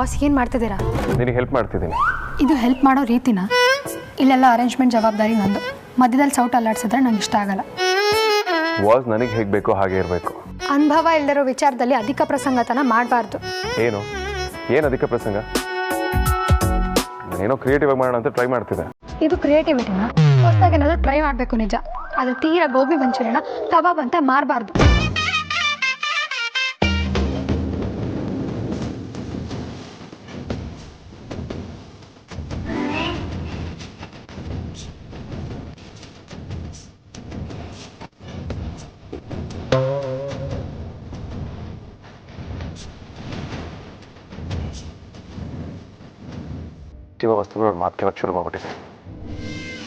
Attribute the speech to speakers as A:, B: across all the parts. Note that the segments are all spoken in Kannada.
A: ಬಾಸ್ ಏನು ಮಾಡ್ತಿದ್ದೀರಾ?
B: ನಿನಗೆ ಹೆಲ್ಪ್ ಮಾಡ್ತಿದ್ದೀನಿ.
A: ಇದು ಹೆಲ್ಪ್ ಮಾಡೋ ರೀತಿನ? ಇಲ್ಲೆಲ್ಲ ಅರೇಂಜ್ಮೆಂಟ್ ಜವಾಬ್ದಾರಿ ನಂದು. ಮಧ್ಯದಲ್ಲಿ ಸೌಟ್ ಅಲ್ಲಾಡ್ಸಿದ್ರೆ ನಂಗೆ ಇಷ್ಟ ಆಗಲ್ಲ.
B: ವಾಸ್ ನನಗೆ ಹೇಗೆ ಬೇಕೋ ಹಾಗೆ ಇರಬೇಕು.
A: ಅನುಭವ ಇಲ್ಲದಿರೋ ವಿಚಾರದಲ್ಲಿ ಅಧಿಕ ಪ್ರಸಂಗತನ ಮಾಡಬಾರ್ದು.
B: ಏನು ಅಧಿಕ ಪ್ರಸಂಗ? ನಾನೇನೋ ಕ್ರಿಯೇಟಿವ್ ಆಗಿ ಮಾಡೋಣ ಅಂತ ಟ್ರೈ ಮಾಡ್ತಿದ್ದೆ.
A: ಇದು ಕ್ರಿಯೇಟಿವಿಟಿನ? ಹೊಸದಾಗಿ ಏನಾದರೂ ಟ್ರೈ ಮಾಡಬೇಕು ನಿಜ. ಅದು ತೀರಾ ಗೋಬಿ ಮಂಚೂರಿಯನ್ನ ಕಬಾಬ್ ಅಂತ ಮಾರಬಾರ್ದು.
B: ಜೀವ ವಸ್ತುಗಳು ಮಾತು ಕೇಳಕ್ಕೆ ಶುರು ಮಾಡ್ಬಿಟ್ಟಿದೆ.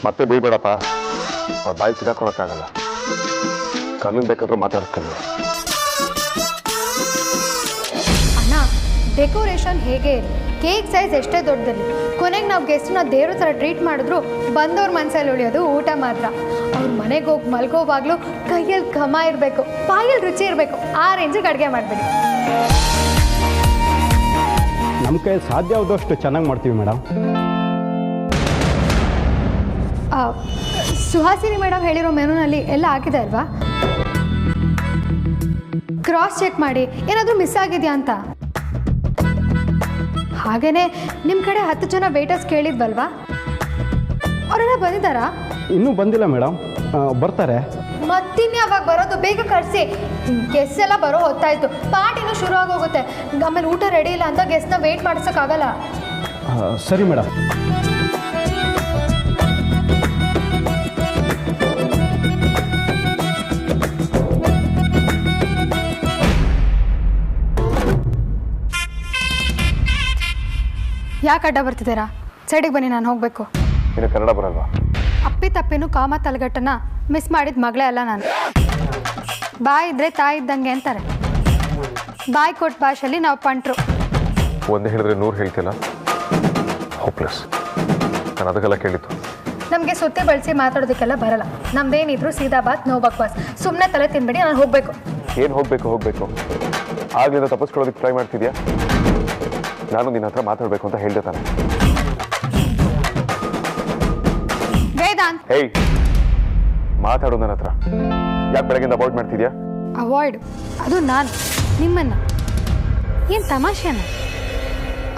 B: ಮತ್ತೆ ಬೀಳ್ಬೇಡಪ್ಪ, ಅವ್ರ ಬಾಯಿ ಸಿಗಾಕೊಳಕ್ಕಾಗಲ್ಲ. ಕಾನೂನು ಬೇಕಾದ್ರೂ ಮಾತಾಡ್ತೀನಿ.
A: ಅಣ್ಣ, ಡೆಕೋರೇಷನ್ ಹೇಗೆ ಇರಲಿ, ಕೇಕ್ ಸೈಜ್ ಎಷ್ಟೇ ದೊಡ್ಡದಿರಲಿ, ಕೊನೆಗೆ ನಾವು ಗೆಸ್ಟ್ನ ದೇವ್ರ ಥರ ಟ್ರೀಟ್ ಮಾಡಿದ್ರು ಬಂದವ್ರ ಮನಸ್ಸಲ್ಲಿ ಉಳಿಯೋದು ಊಟ ಮಾತ್ರ. ಅವ್ರ ಮನೆಗೆ ಹೋಗಿ ಮಲ್ಗೋವಾಗಲೂ ಕೈಯಲ್ಲಿ ಘಮ ಇರಬೇಕು, ಬಾಯಲ್ಲಿ ರುಚಿ ಇರಬೇಕು. ಆ ರೇಂಜಿಗೆ ಅಡುಗೆ ಮಾಡಬೇಡಿ.
C: ನಮ್ಮ ಕೈ ಸಾಧ್ಯ ಆದಷ್ಟು ಚೆನ್ನಾಗಿ ಮಾಡ್ತೀವಿ ಮೇಡಮ್.
A: ಸುಹಾಸಿನಿ ಮೇಡಮ್ ಹೇಳಿರೋ ಮೆನುನಲ್ಲಿ ಎಲ್ಲ ಆಗಿದೆ ಅಲ್ವಾ? ಕ್ರಾಸ್ ಚೆಕ್ ಮಾಡಿ ಏನಾದರೂ ಮಿಸ್ ಆಗಿದೆಯಾ ಅಂತ. ಹಾಗೇನೆ ನಿಮ್ಮ ಕಡೆ 10 ಜನ ವೇಟರ್ಸ್ ಕೇಳಿದ್ವಲ್ವಾ, ಅವರೆಲ್ಲ ಬಂದಿದ್ದಾರಾ?
C: ಇನ್ನೂ ಬಂದಿಲ್ಲ ಮೇಡಮ್, ಬರ್ತಾರೆ.
A: ಮತ್ತಿನ್ಯಾವಾಗ ಬರೋದು? ಬೇಗ ಕಳಿಸಿ. ಗೆಸ್ಟ್ ಎಲ್ಲ ಬರೋ ಹೊತ್ತಾಯ್ತು, ಪಾರ್ಟಿನೂ ಶುರು ಆಗೋಗುತ್ತೆ. ಆಮೇಲೆ ಊಟ ರೆಡಿ ಇಲ್ಲ ಅಂತ ಗೆಸ್ಟ್ನ ವೇಟ್ ಮಾಡಿಸೋಕ್ಕಾಗಲ್ಲ.
C: ಸರಿ ಮೇಡಮ್.
A: ಯಾಕೆ ಅಡ್ಡ ಬರ್ತಿದ್ದೀರಾ? ಸೈಡಿಗೆ ಬನ್ನಿ, ನಾನು ಹೋಗಬೇಕು.
B: ನಿನಗೆ ಕನ್ನಡ ಬರಲ್ವಾ?
A: ಅಪ್ಪಿ ತಪ್ಪಿನೂ ಕಾಮ ತಲೆಗಟ್ಟನ್ನ ಮಿಸ್ ಮಾಡಿದ ಮಗಳೇ ಅಲ್ಲ ನಾನು. ಬಾಯಿ ಇದ್ರೆ ತಾಯಿ ಇದ್ದಂಗೆ ಅಂತಾರೆ. ಬಾಯಿ ಕೊಟ್ಟ ಭಾಷೆಯಲ್ಲಿ ನಾವು ಪಂಟ್ರು.
B: ಒಂದೇ ಹೇಳಿದ್ರೆ 100 ಹೇಳ್ತಿಲ್ಲ. ಹೋಪ್ಲೆಸ್. ನಾನು ಅದಕ್ಕೆಲ್ಲ ಕೇಳಿತ್ತು.
A: ನಮಗೆ ಸುತ್ತಿ ಬಳಸಿ ಮಾತಾಡೋದಕ್ಕೆಲ್ಲ ಬರಲ್ಲ. ನಮ್ದೇನಿದ್ರು ಸೀದಾ ಬಾತ್ ನೋ ಬಕ್ವಾಸ್. ಸುಮ್ಮನೆ ತಲೆ ತಿನ್ಬೇಡಿ, ನಾನು ಹೋಗಬೇಕು.
B: ಏನು ಹೋಗಬೇಕು? ಆಗ್ಲಿಂದ ತಪ್ಪಿಸ್ಕೊಳ್ಳೋದಕ್ಕೆ ಟ್ರೈ ಮಾಡ್ತಿದ್ಯಾ? ನಾನು ನಿನ್ನ ಹತ್ರ ಮಾತಾಡಬೇಕು ಅಂತ ಹೇಳ್ದೆ ತಾನೆ.
A: ವೇದಾಂತ್,
B: ಹೇಯ್, ಮಾತಾಡು ನನ್ನ ಹತ್ರ. ಯಾಕೆ ಬೆಳಗಿಂದ ಅವಾಯ್ಡ್ ಮಾಡ್ತಿದ್ಯಾ?
A: ಅವಾಯ್ಡ್? ಅದು ನಾನು ನಿಮ್ಮನ್ನ? ಏನು ತಮಾಷೆನ?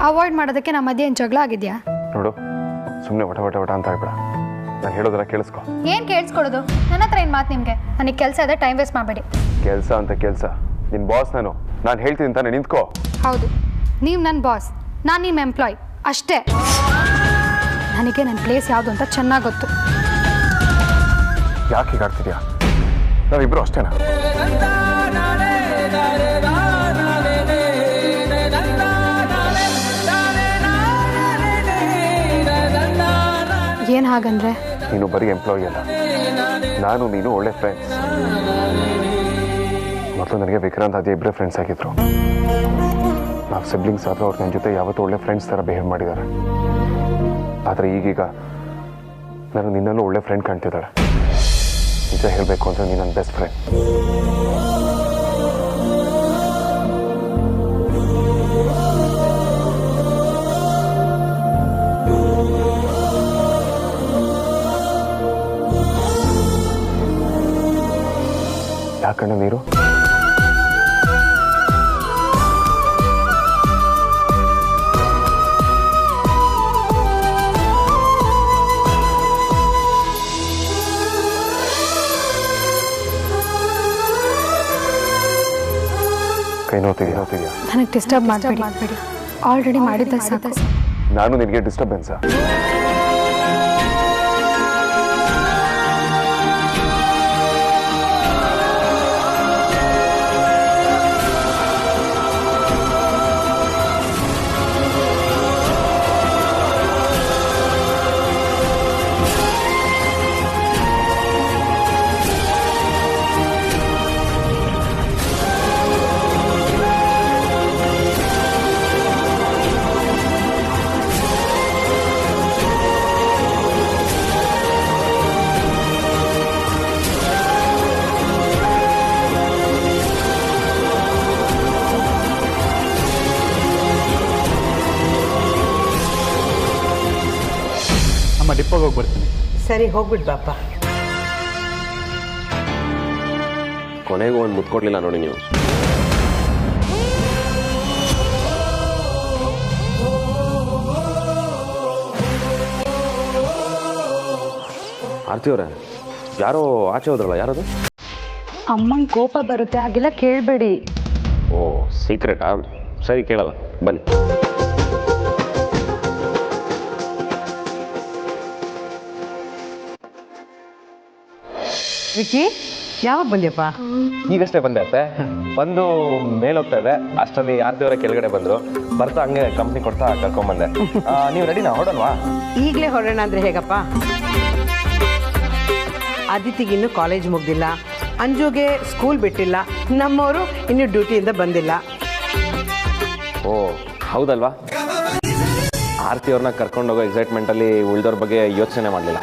A: ಅವಾಯ್ಡ್ ಮಾಡೋದಕ್ಕೆ ನಮ್ಮ ಮಧ್ಯೆ ಏನು ಜಗಳ ಆಗಿದೆಯಾ?
B: ನೋಡು, ಸುಮ್ಮನೆ ವಟ ಅಂತ ಆಗ್ಬೇಡ. ನಾನು ಹೇಳೋದನ್ನ ಕೇಳಿಸ್ಕೊ.
A: ಏನು ಕೇಳಿಸ್ಕೊಡೋದು? ನನ್ನ ಹತ್ರ ಏನು ಮಾತು ನಿಮಗೆ? ನನಗೆ ಕೆಲಸ ಇದೆ, ಟೈಮ್ ವೇಸ್ಟ್ ಮಾಡಬೇಡಿ.
B: ಕೆಲಸ ನಿನ್ನ ಬಾಸ್ ನಾನು ಹೇಳ್ತೀನಿ ತಾನೆ, ನಿಂತ್ಕೋ.
A: ಹೌದು, ನೀವು ನನ್ನ ಬಾಸ್, ನಾನು ನಿಮ್ಮ ಎಂಪ್ಲಾಯ್ ಅಷ್ಟೇ. ನನಗೆ ನನ್ನ ಪ್ಲೇಸ್ ಯಾವುದು ಅಂತ ಚೆನ್ನಾಗಿ ಗೊತ್ತು.
B: ಯಾಕೆ ಹೀಗಾಡ್ತಿದ್ಯಾ? ನಾವಿಬ್ರು ಅಷ್ಟೇನಾ?
A: ಏನು ಹಾಗಂದ್ರೆ?
B: ನೀನು ಬರೀ ಎಂಪ್ಲಾಯಿ ಅಲ್ಲ, ನಾನು ನೀನು ಒಳ್ಳೆ ಫ್ರೆಂಡ್ಸ್. ಮೊದಲು ನನಗೆ ವಿಕ್ರಾಂತ್ ಅದೇ ಇಬ್ಬರೇ ಫ್ರೆಂಡ್ಸ್ ಆಗಿದ್ರು. ನಾವು ಸಿಬ್ಲಿಂಗ್ಸ್ ಆದರೂ ಅವ್ರು ನನ್ನ ಜೊತೆ ಯಾವತ್ತೂ ಒಳ್ಳೆ ಫ್ರೆಂಡ್ಸ್ ಥರ ಬಿಹೇವ್ ಮಾಡಿದ್ದಾರೆ. ಆದರೆ ಈಗೀಗ ನಾನು ನಿನ್ನಲ್ಲೂ ಒಳ್ಳೆ ಫ್ರೆಂಡ್ ಕಾಣ್ತಿದ್ದಾಳೆ. ನಿಜ ಹೇಳಬೇಕು ಅಂದರೆ ನೀನು ನನ್ನ ಬೆಸ್ಟ್ ಫ್ರೆಂಡ್. ಯಾಕಣ್ಣ ನೀರು? ಕೈ ನೋಡ್ತಿದ್ಯಾ?
A: ನನಗೆ ಡಿಸ್ಟರ್ಬ್ ಮಾಡಬೇಡಿ. ಆಲ್ರೆಡಿ ಮಾಡಿದ್ದ ಸಾಕು.
B: ನಾನು ನಿನಗೆ ಡಿಸ್ಟರ್ಬೆನ್ಸಾ?
D: ಹೋಗ್ಬರ್ತೀನಿ.
E: ಸರಿ ಹೋಗ್ಬಿಟ್ಟು ಬಾಪ್ಪ.
B: ಕೊನೆಗೂ ಒಂದು ಮುತ್ತು ಕೊಡಲಿಲ್ಲ ನೋಡಿ ನೀವು. ಆರ್ತಿ ಅವರೇ, ಯಾರೋ ಆಚೆ ಹೋದ್ರಲ್ಲ, ಯಾರದು?
F: ಅಮ್ಮಂಗೆ ಕೋಪ ಬರುತ್ತೆ, ಹಾಗೆಲ್ಲ ಕೇಳಬೇಡಿ.
B: ಓ, ಸೀಕ್ರೆಟಾ? ಸರಿ, ಕೇಳಲ್ಲ, ಬನ್ನಿ.
E: ವಿಕಿ, ಯಾವಾಗ ಬಂದ್ಯಪ್ಪ?
B: ಈಗಷ್ಟೇ ಬಂದೆ ಅತ್ತೆ. ಬಂದು ಮೇಲೆ ಹೋಗ್ತಾ ಇದೆ, ಅಷ್ಟರಲ್ಲಿ ಆರ್ತಿಯವರ ಕೆಳಗಡೆ ಬಂದರು. ಬರ್ತಾ ಹಂಗೆ ಕಂಪ್ನಿ ಕೊಡ್ತಾ ಕರ್ಕೊಂಬಂದೆ. ನೀವು ರೆಡಿನಾ, ಹೊರಡಲ್ವಾ?
E: ಈಗಲೇ ಹೊರಡೋಣ ಅಂದರೆ ಹೇಗಪ್ಪ? ಆದಿತಿಗಿನ್ನೂ ಕಾಲೇಜ್ ಮುಗ್ದಿಲ್ಲ, ಅಂಜುಗೆ ಸ್ಕೂಲ್ ಬಿಟ್ಟಿಲ್ಲ, ನಮ್ಮವರು ಇನ್ನೂ ಡ್ಯೂಟಿಯಿಂದ ಬಂದಿಲ್ಲ.
B: ಓ ಹೌದಲ್ವಾ? ಆರ್ತಿಯವ್ರನ್ನ ಕರ್ಕೊಂಡೋಗೋ ಎಕ್ಸೈಟ್ಮೆಂಟಲ್ಲಿ ಉಳಿದವ್ರ ಬಗ್ಗೆ ಯೋಚನೆ ಮಾಡಲಿಲ್ಲ.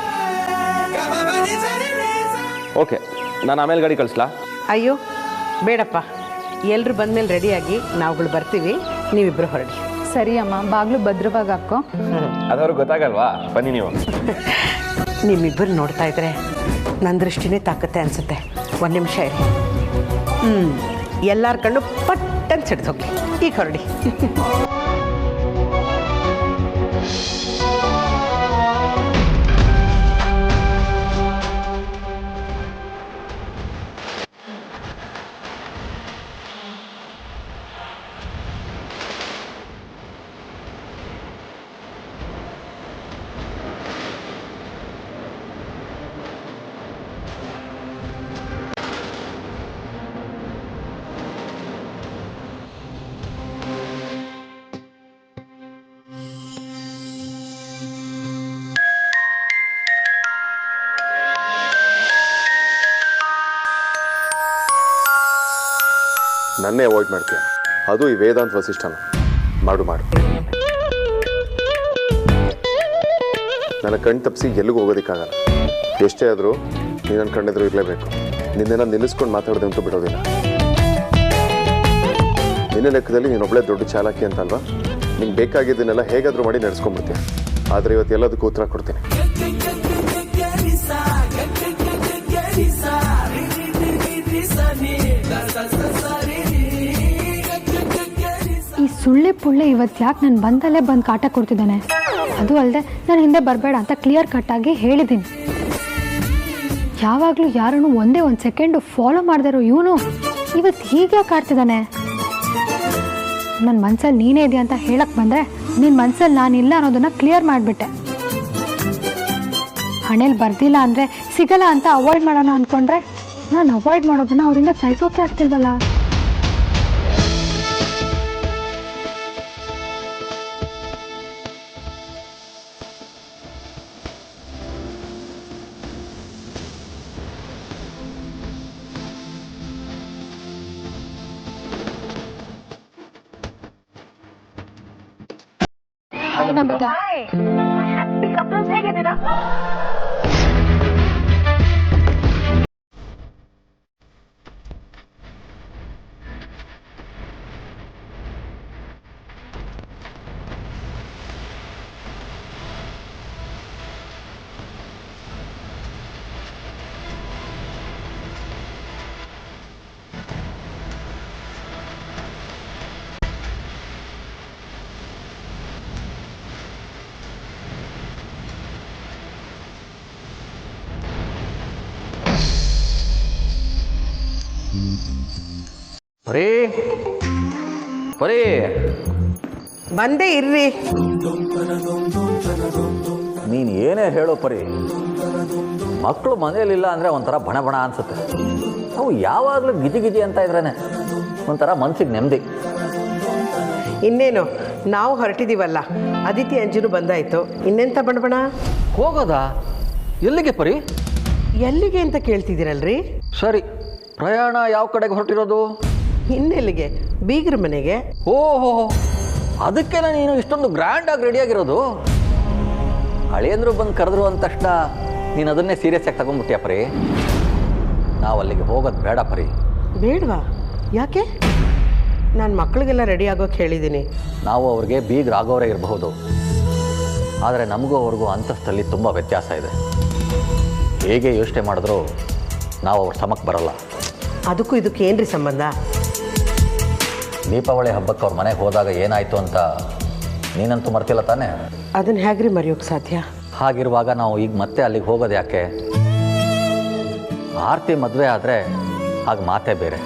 B: ಓಕೆ, ನಾನು ಆಮೇಲೆ ಗಾಡಿ ಕಳಿಸ್ಲಾ?
E: ಅಯ್ಯೋ ಬೇಡಪ್ಪ, ಎಲ್ಲರೂ ಬಂದಮೇಲೆ ರೆಡಿಯಾಗಿ ನಾವುಗಳು ಬರ್ತೀವಿ, ನೀವಿಬ್ಬರು ಹೊರಡಿ.
F: ಸರಿ ಅಮ್ಮ, ಬಾಗ್ಲು ಭದ್ರವಾಗಿ ಹಾಕೋ.
B: ಅದವ್ರಿಗೆ ಗೊತ್ತಾಗಲ್ವಾ? ಬನ್ನಿ ನೀವು.
E: ನಿಮ್ಮಿಬ್ಬರು ನೋಡ್ತಾ ಇದ್ರೆ ನನ್ನ ದೃಷ್ಟಿನೇ ತಾಕತ್ತೆ ಅನಿಸುತ್ತೆ. ಒಂದು ನಿಮಿಷ ಇರಿ. ಎಲ್ಲರ ಕಣ್ಣು ಪಟ್ಟಂತ ಸಿಡ್ದೋಗ್ಲಿ. ಈಗ ಹೊರಡಿ.
B: ನನ್ನೇ ಅವಾಯ್ಡ್ ಮಾಡ್ತೀಯ, ಅದು ಈ ವೇದಾಂತ ವಸಿಷ್ಠನ. ಮಾಡು. ನನ್ನ ಕಣ್ ತಪ್ಪಿಸಿ ಎಲ್ಲಿಗೂ ಹೋಗೋದಕ್ಕಾಗಲ್ಲ. ಎಷ್ಟೇ ಆದರೂ ನೀನು ನನ್ನ ಕಣ್ಣೆದ್ರು ಇರಲೇಬೇಕು. ನಿನ್ನೆಲ್ಲ ನಿಲ್ಲಿಸ್ಕೊಂಡು ಮಾತಾಡೋದೆ ಅಂತೂ ಬಿಡೋದಿಲ್ಲ. ನಿನ್ನ ಲೆಕ್ಕದಲ್ಲಿ ನೀನೊಬ್ಬಳೇ ದೊಡ್ಡ ಚಾಲಾಕಿ ಅಂತಲ್ವಾ? ನಿಂಗೆ ಬೇಕಾಗಿದ್ದನ್ನೆಲ್ಲ ಹೇಗಾದರೂ ಮಾಡಿ ನಡೆಸ್ಕೊಂಡ್ಬಿಡ್ತೀನಿ. ಆದರೆ ಇವತ್ತು ಎಲ್ಲದಕ್ಕೂ ಉತ್ತರ ಕೊಡ್ತೀನಿ.
A: ಈ ಸುಳ್ಳೆ ಪುಳ್ಳೆ ಇವತ್ತು ಯಾಕೆ ನಾನು ಬಂದಲ್ಲೇ ಬಂದು ಕಾಟ ಕೊಡ್ತಿದ್ದಾನೆ? ಅದು ಅಲ್ಲದೆ ನಾನು ಹಿಂದೆ ಬರಬೇಡ ಅಂತ ಕ್ಲಿಯರ್ ಕಟ್ಟಾಗಿ ಹೇಳಿದ್ದೀನಿ. ಯಾವಾಗಲೂ ಯಾರನ್ನು ಒಂದೇ ಒಂದು ಸೆಕೆಂಡು ಫಾಲೋ ಮಾಡದಿರೋ ಇವನು ಇವತ್ತು ಹೀಗೆ ಕಾಡ್ತಿದ್ದಾನೆ. ನನ್ನ ಮನಸ್ಸಲ್ಲಿ ನೀನೇ ಇದೆಯಾ ಅಂತ ಹೇಳಕ್ಕೆ ಬಂದರೆ ನಿನ್ನ ಮನಸ್ಸಲ್ಲಿ ನಾನಿಲ್ಲ ಅನ್ನೋದನ್ನು ಕ್ಲಿಯರ್ ಮಾಡಿಬಿಟ್ಟೆ. ಹಣೆಯಲ್ಲಿ ಬರ್ದಿಲ್ಲ ಅಂದರೆ ಸಿಗಲ್ಲ ಅಂತ ಅವಾಯ್ಡ್ ಮಾಡೋಣ ಅಂದ್ಕೊಂಡ್ರೆ ನಾನು ಅವಾಯ್ಡ್ ಮಾಡೋದನ್ನು ಅವರಿಂದ ಸಹಿಸೋಕೆ ಆಗ್ತಿಲ್ವಲ್ಲ.
G: ಪರಿ ಪರಿ
E: ಬಂದೇ ಇರ್ರಿ.
G: ನೀನು ಏನೇ ಹೇಳೋ ಪರಿ, ಮಕ್ಕಳು ಮನೆಯಲ್ಲಿಲ್ಲ ಅಂದರೆ ಒಂಥರ ಬಣ ಬಣ ಅನ್ಸುತ್ತೆ. ಅವು ಯಾವಾಗಲೂ ಗಿಜಿ ಅಂತ ಇದ್ರೇನೆ ಒಂಥರ ಮನ್ಸಿಗೆ ನೆಮ್ಮದಿ.
E: ಇನ್ನೇನು ನಾವು ಹೊರಟಿದ್ದೀವಲ್ಲ, ಅದಿತಿ ಅಂಜುನು ಬಂದಾಯಿತು, ಇನ್ನೆಂಥ ಬಣಬಣ?
G: ಹೋಗೋದಾ? ಎಲ್ಲಿಗೆ ಪರಿ?
E: ಎಲ್ಲಿಗೆ ಅಂತ ಕೇಳ್ತಿದ್ದೀರಲ್ರಿ?
G: ಸರಿ, ಪ್ರಯಾಣ ಯಾವ ಕಡೆಗೆ ಹೊರಟಿರೋದು?
E: ಇನ್ನೆಲ್ಲಿಗೆ? ಬೀಗ್ರ ಮನೆಗೆ.
G: ಓಹೋ, ಅದಕ್ಕೆನ ನೀನು ಇಷ್ಟೊಂದು ಗ್ರ್ಯಾಂಡಾಗಿ ರೆಡಿಯಾಗಿರೋದು? ಹಳೆಯಂದ್ರು ಬಂದು ಕರೆದ್ರು ಅಂದ ತಕ್ಷಣ ನೀನು ಅದನ್ನೇ ಸೀರಿಯಸ್ ಆಗಿ ತಗೊಂಡ್ಬಿಟ್ಯಾ ಪರಿ? ನಾವು ಅಲ್ಲಿಗೆ ಹೋಗೋದು ಬೇಡ ಪರಿ.
E: ಬೇಡವಾ? ಯಾಕೆ? ನಾನು ಮಕ್ಕಳಿಗೆಲ್ಲ ರೆಡಿ ಆಗೋಕೆ ಹೇಳಿದ್ದೀನಿ.
G: ನಾವು ಅವ್ರಿಗೆ ಬೀಗ್ರಾಗೋರೇ ಇರಬಹುದು, ಆದರೆ ನಮಗೂ ಅವ್ರಿಗೂ ಅಂತಸ್ತಲ್ಲಿ ತುಂಬ ವ್ಯತ್ಯಾಸ ಇದೆ. ಹೇಗೆ ಯೋಚನೆ ಮಾಡಿದ್ರೂ ನಾವು ಅವ್ರ ಸಮಕ್ಕೆ ಬರಲ್ಲ.
E: ಅದಕ್ಕೂ ಇದಕ್ಕೆ ಏನ್ರಿ ಸಂಬಂಧ?
G: ದೀಪಾವಳಿ ಹಬ್ಬಕ್ಕೆ ಅವ್ರ ಮನೆಗೆ ಹೋದಾಗ ಏನಾಯಿತು ಅಂತ ನೀನಂತೂ ಮರ್ತಿಲ್ಲ ತಾನೇ?
E: ಅದನ್ನು ಹೇಗ್ರಿ ಮರೆಯೋಕ್ಕೆ ಸಾಧ್ಯ?
G: ಹಾಗಿರುವಾಗ ನಾವು ಈಗ ಮತ್ತೆ ಅಲ್ಲಿಗೆ ಹೋಗೋದು ಯಾಕೆ? ಆರತಿ ಮದುವೆ ಆದರೆ ಆಗ ಮಾತೇ ಬೇರೆ.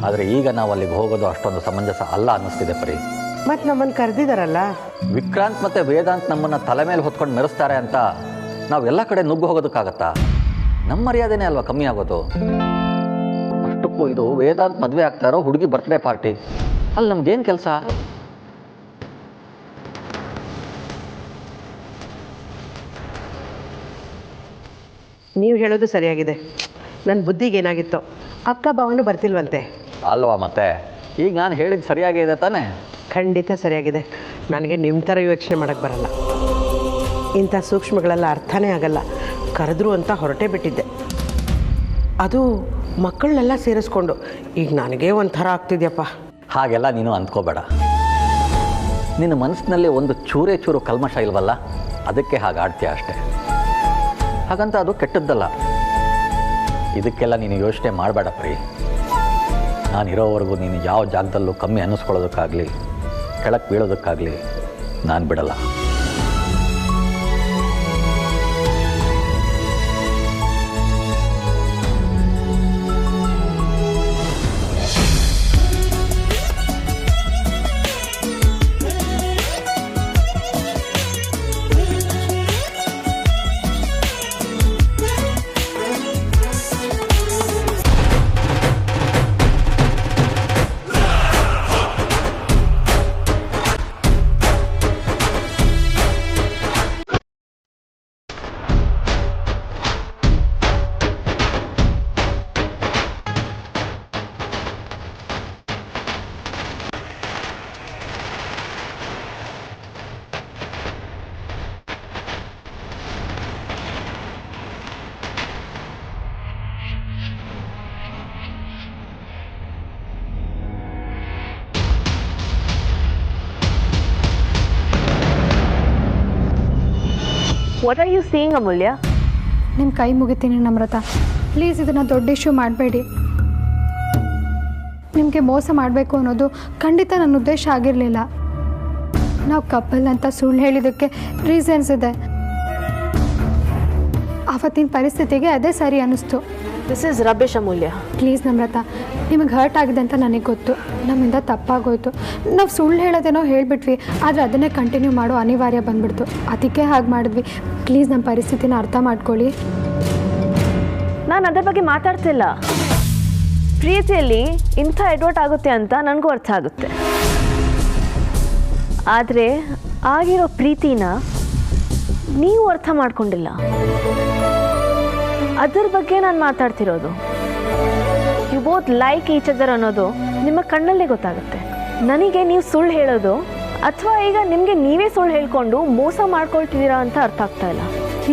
G: ಆದರೆ ಈಗ ನಾವು ಅಲ್ಲಿಗೆ ಹೋಗೋದು ಅಷ್ಟೊಂದು ಸಮಂಜಸ ಅಲ್ಲ ಅನ್ನಿಸ್ತಿದೆ ಪರಿ.
E: ಮತ್ತು ನಮ್ಮನ್ನು ಕರೆದಿದ್ದಾರಲ್ಲ.
G: ವಿಕ್ರಾಂತ್ ಮತ್ತು ವೇದಾಂತ್ ನಮ್ಮನ್ನು ತಲೆ ಮೇಲೆ ಹೊತ್ಕೊಂಡು ಮೆರೆಸ್ತಾರೆ ಅಂತ ನಾವು ಎಲ್ಲ ಕಡೆ ನುಗ್ಗು ಹೋಗೋದಕ್ಕಾಗತ್ತಾ? ನಮ್ಮ ಮರ್ಯಾದೆನೇ ಅಲ್ವಾ ಕಮ್ಮಿ ಆಗೋದು? ಅಷ್ಟಕ್ಕೂ ಇದು ವೇದಾಂತ್ ಮದುವೆ ಆಗ್ತಾ ಇರೋ ಹುಡುಗಿ ಬರ್ತ್ಡೇ ಪಾರ್ಟಿ, ಅಲ್ಲಿ ನಮ್ಗೇನು ಕೆಲಸ?
E: ನೀವು ಹೇಳೋದು ಸರಿಯಾಗಿದೆ. ನನ್ನ ಬುದ್ಧಿಗೆ ಏನಾಗಿತ್ತು? ಅಕ್ಕ ಭಾವನು ಬರ್ತಿಲ್ವಂತೆ
G: ಅಲ್ವಾ? ಮತ್ತೆ ಈಗ ನಾನು ಹೇಳಿದ್ದು ಸರಿಯಾಗಿದೆ ತಾನೇ?
E: ಖಂಡಿತ ಸರಿಯಾಗಿದೆ. ನನಗೆ ನಿಮ್ಮ ಥರ ಯೋಚನೆ ಮಾಡೋಕ್ಕೆ ಬರಲ್ಲ. ಇಂಥ ಸೂಕ್ಷ್ಮಗಳೆಲ್ಲ ಅರ್ಥನೇ ಆಗಲ್ಲ. ಕರೆದ್ರು ಅಂತ ಹೊರಟೇ ಬಿಟ್ಟಿದ್ದೆ. ಅದು ಮಕ್ಕಳನ್ನೆಲ್ಲ ಸೇರಿಸ್ಕೊಂಡು ಈಗ ನನಗೇ ಒಂಥರ ಆಗ್ತಿದ್ಯಪ್ಪ.
G: ಹಾಗೆಲ್ಲ ನೀನು ಅಂದ್ಕೋಬೇಡ. ನಿನ್ನ ಮನಸ್ಸಿನಲ್ಲಿ ಒಂದು ಚೂರೇ ಚೂರು ಕಲ್ಮಶ ಇಲ್ವಲ್ಲ, ಅದಕ್ಕೆ ಹಾಗೆ ಆಡ್ತೀಯ ಅಷ್ಟೆ. ಹಾಗಂತ ಅದು ಕೆಟ್ಟದ್ದಲ್ಲ. ಇದಕ್ಕೆಲ್ಲ ನೀನು ಯೋಚನೆ ಮಾಡಬೇಡ ಪ್ರೀ. ನಾನಿರೋವರೆಗೂ ನೀನು ಯಾವ ಜಾಗದಲ್ಲೂ ಕಮ್ಮಿ ಅನ್ನಿಸ್ಕೊಳ್ಳೋದಕ್ಕಾಗಲಿ ಕೆಳಕ್ಕೆ ಬೀಳೋದಕ್ಕಾಗಲಿ ನಾನು ಬಿಡಲ್ಲ.
F: ವಾಟ್ ಆರ್ ಯು ಸೀಯಿಂಗ್ ಅಮೂಲ್ಯ?
A: ನಿಮ್ಮ ಕೈ ಮುಗಿತೀನಿ ನಮ್ರತ, ಪ್ಲೀಸ್ ಇದನ್ನು ದೊಡ್ಡ ಇಶ್ಯೂ ಮಾಡಬೇಡಿ. ನಿಮಗೆ ಮೋಸ ಮಾಡಬೇಕು ಅನ್ನೋದು ಖಂಡಿತ ನನ್ನ ಉದ್ದೇಶ ಆಗಿರಲಿಲ್ಲ. ನಾವು ಕಪಲ್ ಅಂತ ಸುಳ್ಳು ಹೇಳಿದ್ದಕ್ಕೆ ರೀಸನ್ಸ್ ಇದೆ. ಆವತ್ತಿನ ಪರಿಸ್ಥಿತಿಗೆ ಅದೇ ಸರಿ ಅನ್ನಿಸ್ತು.
F: This is Rabesh Amulya.
A: Please Namrata, ನಿಮಗೆ ಹರ್ಟ್ ಆಗಿದೆ ಅಂತ ನನಗೆ ಗೊತ್ತು. ನಮ್ಮಿಂದ ತಪ್ಪಾಗೋಯ್ತು. ನಾವು ಸುಳ್ಳು ಹೇಳೋದೇನೋ ಹೇಳಿಬಿಟ್ವಿ, ಆದರೆ ಅದನ್ನೇ ಕಂಟಿನ್ಯೂ ಮಾಡೋ ಅನಿವಾರ್ಯ ಬಂದ್ಬಿಡ್ತು. ಅದಕ್ಕೆ ಹಾಗೆ ಮಾಡಿದ್ವಿ. ಪ್ಲೀಸ್ ನಮ್ಮ ಪರಿಸ್ಥಿತಿನ ಅರ್ಥ ಮಾಡ್ಕೊಳ್ಳಿ.
F: ನಾನು ಅದ್ರ ಬಗ್ಗೆ ಮಾತಾಡ್ತಿಲ್ಲ. ಪ್ರೀತಿಯಲ್ಲಿ ಇಂಥ ಎಡ್ವರ್ಟ್ ಆಗುತ್ತೆ ಅಂತ ನನಗೂ ಅರ್ಥ ಆಗುತ್ತೆ. ಆದರೆ ಆಗಿರೋ ಪ್ರೀತಿನ ನೀವು ಅರ್ಥ ಮಾಡ್ಕೊಂಡಿಲ್ಲ. ಅದ್ರ ಬಗ್ಗೆ ನಾನು ಮಾತಾಡ್ತಿರೋದು. You both like each other ಅನ್ನೋದು ನಿಮ್ಮ ಕಣ್ಣಲ್ಲೇ ಗೊತ್ತಾಗುತ್ತೆ. ನನಗೆ ನೀವು ಸುಳ್ಳು ಹೇಳೋದು ಅಥವಾ ಈಗ ನಿಮಗೆ ನೀವೇ ಸುಳ್ಳು ಹೇಳ್ಕೊಂಡು ಮೋಸ ಮಾಡ್ಕೊಳ್ತಿದ್ದೀರಾ ಅಂತ ಅರ್ಥ ಆಗ್ತಾ ಇಲ್ಲ.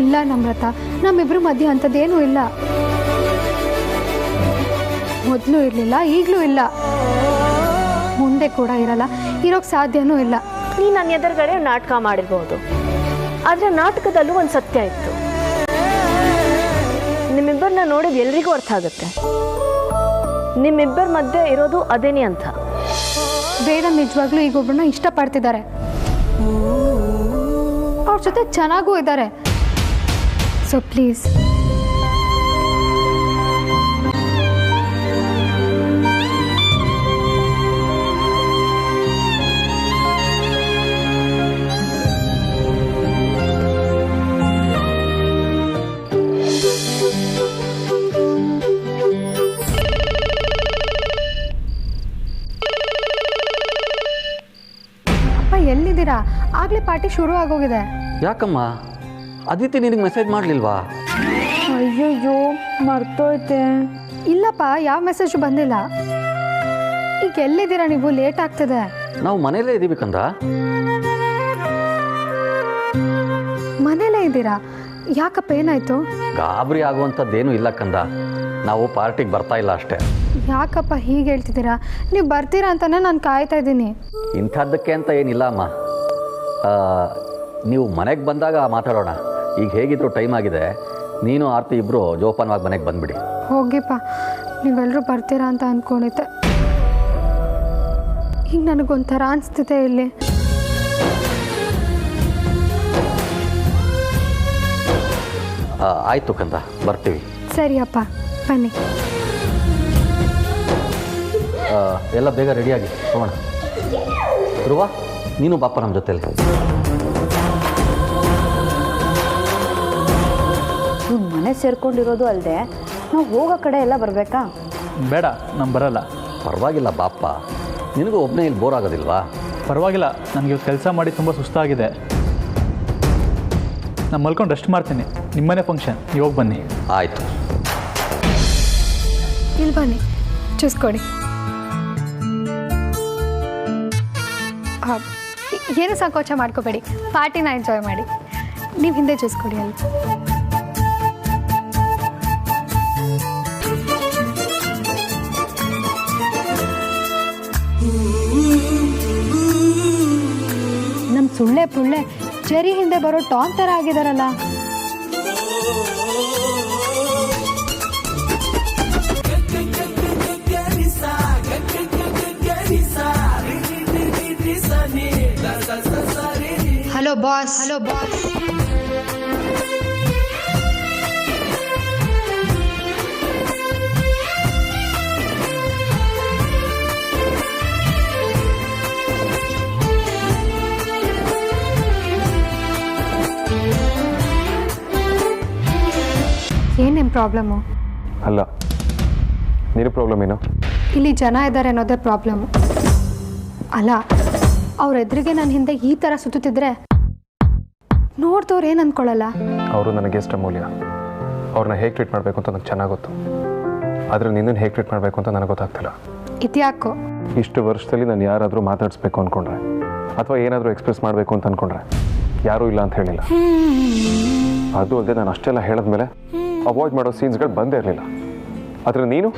A: ಇಲ್ಲ ನಮ್ರತ, ನಮ್ಮಿಬ್ರು ಮಧ್ಯೆ ಅಂಥದ್ದೇನೂ ಇಲ್ಲ. ಮೊದಲು ಇರಲಿಲ್ಲ, ಈಗಲೂ ಇಲ್ಲ, ಮುಂದೆ ಕೂಡ ಇರಲ್ಲ, ಇರೋಕ್ಕೆ ಸಾಧ್ಯನೂ ಇಲ್ಲ.
F: ನೀನು ನನ್ನ ಎದುರುಗಡೆ ನಾಟಕ ಮಾಡಿರ್ಬೋದು, ಆದರೆ ನಾಟಕದಲ್ಲೂ ಒಂದು ಸತ್ಯ ಇತ್ತು. ನಿಮ್ಮಿಬ್ಬರನ್ನ ನೋಡಿದ ಎಲ್ರಿಗೂ ಅರ್ಥ ಆಗುತ್ತೆ ನಿಮ್ಮಿಬ್ಬರ ಮಧ್ಯೆ ಇರೋದು ಅದೇನೇ ಅಂತ.
A: ಬೇಡ, ನಿಜವಾಗ್ಲೂ ಈಗ ಒಬ್ಬರನ್ನ ಇಷ್ಟಪಡ್ತಿದ್ದಾರೆ, ಅವ್ರ ಜೊತೆ ಚೆನ್ನಾಗೂ ಇದ್ದಾರೆ. ಸೊ ಪ್ಲೀಸ್ ಎಲ್ಲಿದ್ದೀರಾ? ಆಗ್ಲೇ ಪಾರ್ಟಿ ಶುರು ಆಗೋಗಿದೆ.
G: ಯಾಕಮ್ಮ ಅದಿತಿ ನಿನಗೆ ಮೆಸೇಜ್ ಮಾಡಲಿಲ್ವಾ?
F: ಅಯ್ಯಯ್ಯೋ, ಮರ್ತೋಯ್ತೆ.
A: ಇಲ್ಲಪ್ಪ, ಯಾವ ಮೆಸೇಜ್ ಬಂದಿಲ್ಲ. ಈಗ ಎಲ್ಲಿದ್ದೀರಾ ನೀವು? ಲೇಟ್ ಆಗ್ತದೆ.
G: ನಾವು ಮನೇಲೇ ಇದ್ದೀವಿ ಕಂದ.
A: ಮನೇಲೇ ಇದ್ದೀರಾ? ಯಾಕಪ್ಪ, ಏನಾಯ್ತು?
G: ಗಾಬರಿ ಆಗುವಂಥದ್ದೇನೂ ಇಲ್ಲ ಕಂದ. ನಾವು ಪಾರ್ಟಿಗೆ ಬರ್ತಾ ಇಲ್ಲ ಅಷ್ಟೇ.
A: ಯಾಕಪ್ಪ ಹೀಗೆ ಹೇಳ್ತಿದ್ದೀರಾ? ನೀವು ಬರ್ತೀರಾ ಅಂತಾನೆ ನಾನು ಕಾಯ್ತಾ ಇದ್ದೀನಿ.
G: ಇಂಥದ್ದಕ್ಕೆ ಅಂತ ಏನಿಲ್ಲ ಅಮ್ಮ. ನೀವು ಮನೆಗೆ ಬಂದಾಗ ಮಾತಾಡೋಣ. ಈಗ ಹೇಗಿದ್ರು ಟೈಮ್ ಆಗಿದೆ. ನೀನು ಆರ್ತಿ ಇಬ್ಬರು ಜೋಪಾನವಾಗಿ ಮನೆಗೆ ಬಂದುಬಿಡಿ.
A: ಹೋಗಿಪ್ಪ, ನೀವೆಲ್ಲರೂ ಬರ್ತೀರಾ ಅಂತ ಅಂದ್ಕೊಂಡಿದ್ದೆ. ಈಗ ನನಗೊಂಥರ ಅನಿಸ್ತಿದೆ ಇಲ್ಲಿ.
G: ಆಯಿತು ಕಂದ, ಬರ್ತೀವಿ.
A: ಸರಿ ಅಪ್ಪ, ಬನ್ನಿ.
G: ಎಲ್ಲ ಬೇಗ ರೆಡಿಯಾಗಿ ಹೋಗೋಣ. ಧ್ರುವ, ನೀನು ಬಾಪ ನಮ್ಮ ಜೊತೆಲಿ.
D: ಇವ್ನು ಮನೆ ಸೇರ್ಕೊಂಡಿರೋದು ಅಲ್ಲದೆ ನಾವು ಹೋಗೋ ಕಡೆ ಎಲ್ಲ ಬರಬೇಕಾ?
H: ಬೇಡ, ನಾನು ಬರಲ್ಲ.
G: ಪರವಾಗಿಲ್ಲ ಬಾಪ, ನಿನಗೂ ಒಬ್ಬನೇ ಇಲ್ಲಿ ಬೋರ್ ಆಗೋದಿಲ್ವಾ?
H: ಪರವಾಗಿಲ್ಲ, ನನಗೆ ಕೆಲಸ ಮಾಡಿ ತುಂಬ ಸುಸ್ತಾಗಿದೆ. ನಾನು ಮಲ್ಕೊಂಡು ರೆಸ್ಟ್ ಮಾಡ್ತೀನಿ. ನಿಮ್ಮನೆ ಫಂಕ್ಷನ್, ನೀವು ಹೋಗಿ ಬನ್ನಿ.
G: ಆಯಿತು.
A: ಇಲ್ಲಿ ಬನ್ನಿ, ಚೂಸ್ಕೊಡಿ. ಏನು ಸಂಕೋಚ ಮಾಡ್ಕೋಬೇಡಿ, ಪಾರ್ಟಿನ ಎಂಜಾಯ್ ಮಾಡಿ. ನೀವು ಹಿಂದೆ ಚೂಸ್ಕೊಡಿ ಅಲ್ಲಿ. ನಮ್ಮ ಸುಳ್ಳೆ ಪುಳ್ಳೆ ಜರಿ ಹಿಂದೆ ಬರೋ ಟಾನ್ ಥರ ಆಗಿದಾರಲ್ಲ. Hello boss. ಏನೇನು ಪ್ರಾಬ್ಲಮ್ಮು?
B: ಅಲ್ಲ, ನೀನು ಪ್ರಾಬ್ಲಮ್ ಏನು?
A: ಇಲ್ಲಿ ಜನ ಇದ್ದಾರೆ ಅನ್ನೋದೇ ಪ್ರಾಬ್ಲಮ್ಮು. ಅಲ್ಲ, ಅವ್ರ ಎದುರಿಗೆ ನನ್ನ ಹಿಂದೆ ಈ ಥರ ಸುತ್ತಿದ್ರೆ ನೋಡ್ದವ್ರು ಏನು ಅಂದ್ಕೊಳ್ಳಲ್ಲ?
B: ಅವರು ನನಗೆ ಎಷ್ಟು ಅಮೂಲ್ಯ. ಅವ್ರನ್ನ ಹೇಗೆ ಟ್ರೀಟ್ ಮಾಡಬೇಕು ಅಂತ ನನಗೆ ಚೆನ್ನಾಗಿ ಗೊತ್ತು. ಆದರೆ ನಿನ್ನನ್ನು ಹೇಗೆ ಟ್ರೀಟ್ ಮಾಡಬೇಕು ಅಂತ ನನಗೆ ಗೊತ್ತಾಗ್ತಿಲ್ಲ.
A: ಇದ್ಯಾಕೋ?
B: ಇಷ್ಟು ವರ್ಷದಲ್ಲಿ ನಾನು ಯಾರಾದರೂ ಮಾತಾಡಿಸ್ಬೇಕು ಅಂದ್ಕೊಂಡ್ರೆ ಅಥವಾ ಏನಾದರೂ ಎಕ್ಸ್ಪ್ರೆಸ್ ಮಾಡಬೇಕು ಅಂತ ಅಂದ್ಕೊಂಡ್ರೆ ಯಾರೂ ಇಲ್ಲ ಅಂತ ಹೇಳಿಲ್ಲ. ಅದು ಅಲ್ಲದೆ ನಾನು ಅಷ್ಟೆಲ್ಲ ಹೇಳಿದ್ಮೇಲೆ ಅವಾಯ್ಡ್ ಮಾಡೋ ಸೀನ್ಸ್ಗಳು ಬಂದೇ ಇರಲಿಲ್ಲ. ಆದರೆ ನೀನು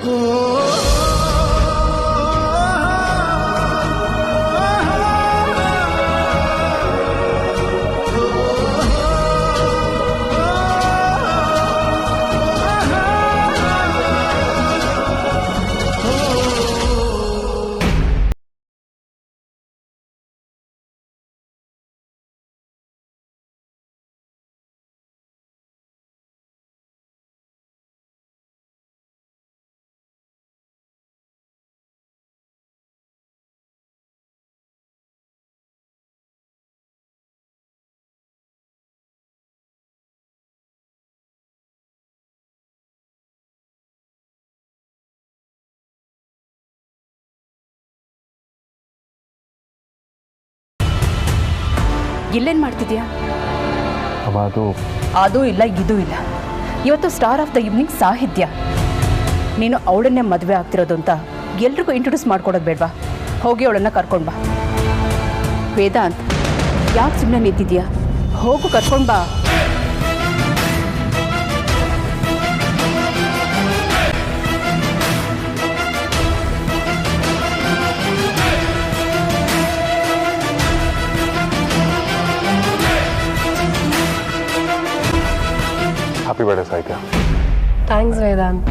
D: ಇಲ್ಲೇನು ಮಾಡ್ತಿದ್ಯಾ?
I: ಅದು ಇಲ್ಲ, ಇದು ಇಲ್ಲ. ಇವತ್ತು ಸ್ಟಾರ್ ಆಫ್ ದ ಈವ್ನಿಂಗ್ ಸಾಹಿತ್ಯ. ನೀನು ಅವಳನ್ನೇ ಮದುವೆ ಆಗ್ತಿರೋದು ಅಂತ ಎಲ್ರಿಗೂ ಇಂಟ್ರೊಡ್ಯೂಸ್ ಮಾಡ್ಕೊಡೋದು ಬೇಡವಾ? ಹೋಗಿ ಅವಳನ್ನು ಕರ್ಕೊಂಡು ಬಾ. ವೇದಾಂತ್, ಯಾಕೆ ಸುಮ್ಮನೆ ನಿಂತಿದ್ಯಾ? ಹೋಗು, ಕರ್ಕೊಂಡು ಬಾ.
B: ಹ್ಯಾಪಿ ಬರ್ಡೇ ಸಾಹಿತ್ಯ.
D: ಥ್ಯಾಂಕ್ಸ್ ವೇದಾಂತ್.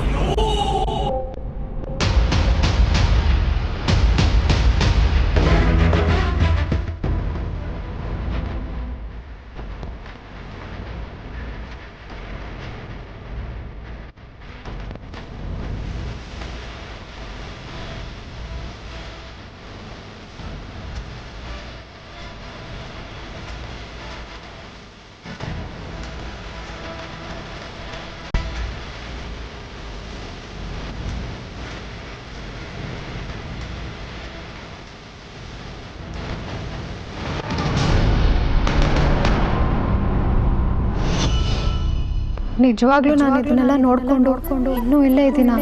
A: ನಿಜವಾಗ್ಲೂ ನಾನು ಇದನ್ನೆಲ್ಲ ನೋಡ್ಕೊಂಡು ಇನ್ನೂ ಇಲ್ಲೇ ಇದ್ದೀನ.